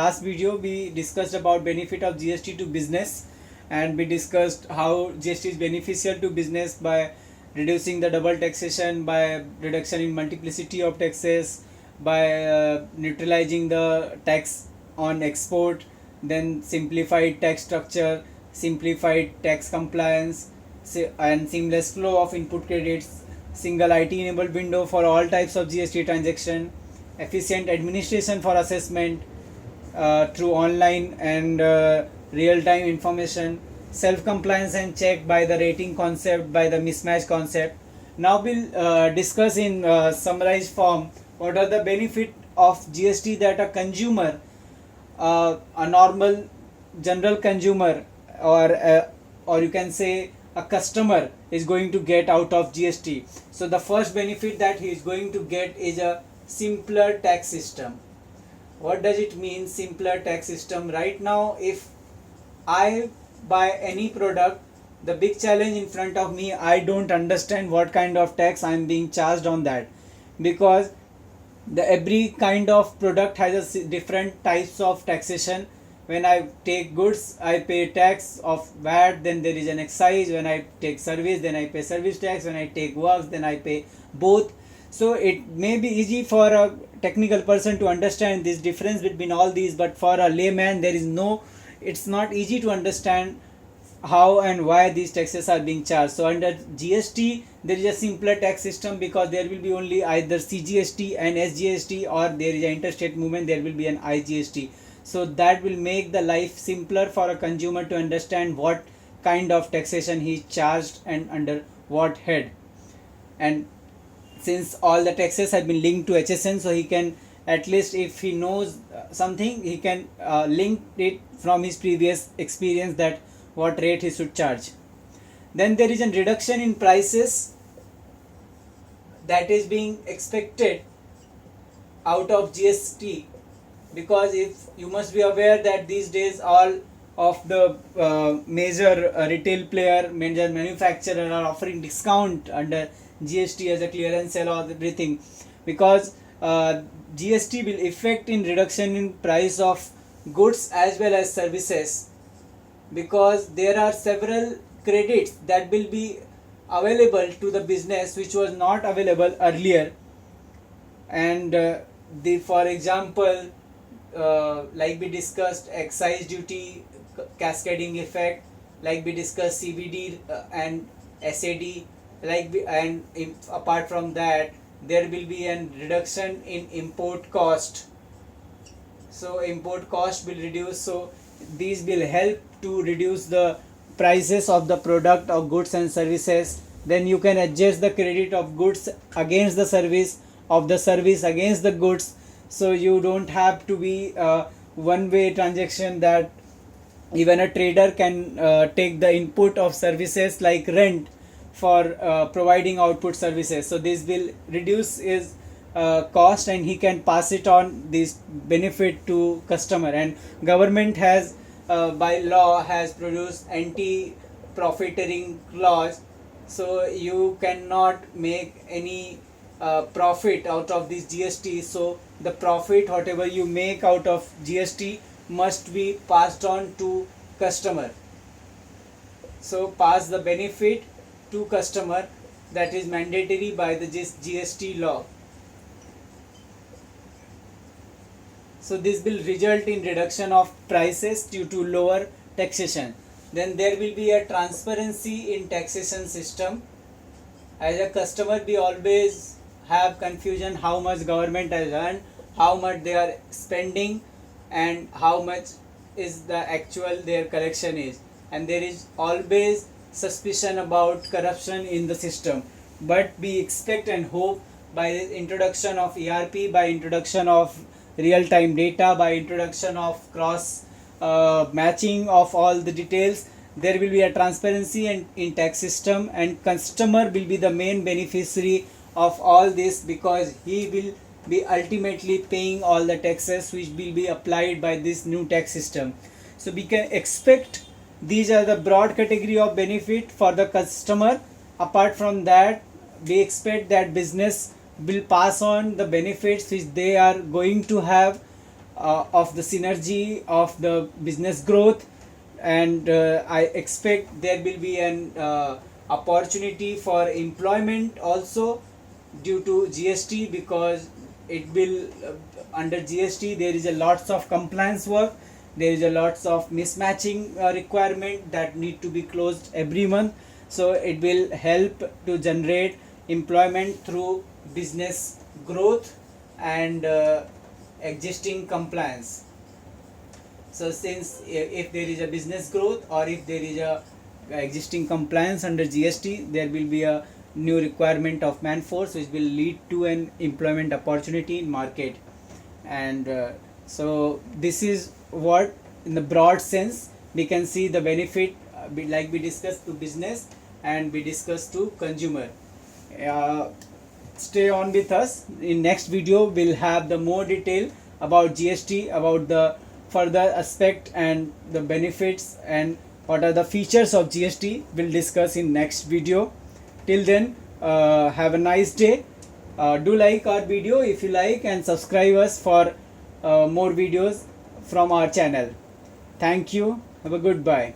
Last video we discussed about benefit of GST to business, and we discussed how GST is beneficial to business by reducing the double taxation, by reduction in multiplicity of taxes, by neutralizing the tax on export, then simplified tax structure, simplified tax compliance, and seamless flow of input credits, single IT enabled window for all types of GST transaction, efficient administration for assessment through online and real-time information, self-compliance and check by the rating concept, by the mismatch concept. Now we'll discuss in summarized form what are the benefit of GST that a consumer, a normal general consumer, or you can say a customer is going to get out of GST. So the first benefit that he is going to get is a simpler tax system. What does it mean, simpler tax system? Right now, if I buy any product, the big challenge in front of me, I don't understand what kind of tax I'm being charged on that, because every kind of product has a different types of taxation. When I take goods, I pay tax of VAT, then there is an excise. When I take service, then I pay service tax. When I take works, then I pay both. So it may be easy for a technical person to understand this difference between all these, but for a layman it's not easy to understand how and why these taxes are being charged. So under GST there is a simpler tax system, because there will be only either CGST and SGST, or there is an interstate movement, there will be an IGST. So that will make the life simpler for a consumer to understand what kind of taxation he is charged and under what head. And since all the taxes have been linked to HSN, so he can, at least if he knows something, he can link it from his previous experience that what rate he should charge. Then there is a reduction in prices that is being expected out of GST, because if you must be aware that these days all of the major retail player, major manufacturer are offering discount under GST as a clearance sale or everything, because GST will affect in reduction in price of goods as well as services, because there are several credits that will be available to the business which was not available earlier. And for example, like we discussed, excise duty cascading effect, like we discussed CVD and SAD, apart from that there will be a reduction in import cost. So import cost will reduce, so these will help to reduce the prices of the product of goods and services. Then you can adjust the credit of goods against the service, of the service against the goods, so you don't have to be one way transaction, that even a trader can take the input of services like rent for providing output services. So this will reduce his cost, and he can pass it on this benefit to customer. And government has by law has produced anti-profiteering clause, so you cannot make any profit out of this GST. So the profit whatever you make out of GST must be passed on to customer. So pass the benefit to customer, that is mandatory by the GST law. So this will result in reduction of prices due to lower taxation. Then there will be a transparency in taxation system. As a customer, we always have confusion how much government has earned, how much they are spending, and how much is the actual their collection is, and there is always suspicion about corruption in the system. But we expect and hope by the introduction of ERP, by introduction of real-time data, by introduction of cross matching of all the details, there will be a transparency in tax system, and customer will be the main beneficiary of all this, because he will be ultimately paying all the taxes which will be applied by this new tax system. So we can expect these are the broad category of benefit for the customer. Apart from that, we expect that business will pass on the benefits which they are going to have of the synergy of the business growth, and I expect there will be an opportunity for employment also due to GST, because it will under GST there is a lots of compliance work, there is a lots of mismatching requirement that need to be closed every month. So it will help to generate employment through business growth and existing compliance. So since if there is a business growth or if there is a existing compliance under GST, there will be a new requirement of manforce, which will lead to an employment opportunity in market. And so this is what in the broad sense we can see the benefit, like we discussed to business and we discussed to consumer. Stay on with us. In next video we'll have the more detail about GST, about the further aspect and the benefits and what are the features of GST. We'll discuss in next video. Till then, have a nice day. Do like our video if you like, and subscribe us for more videos from our channel. Thank you. Have a good bye.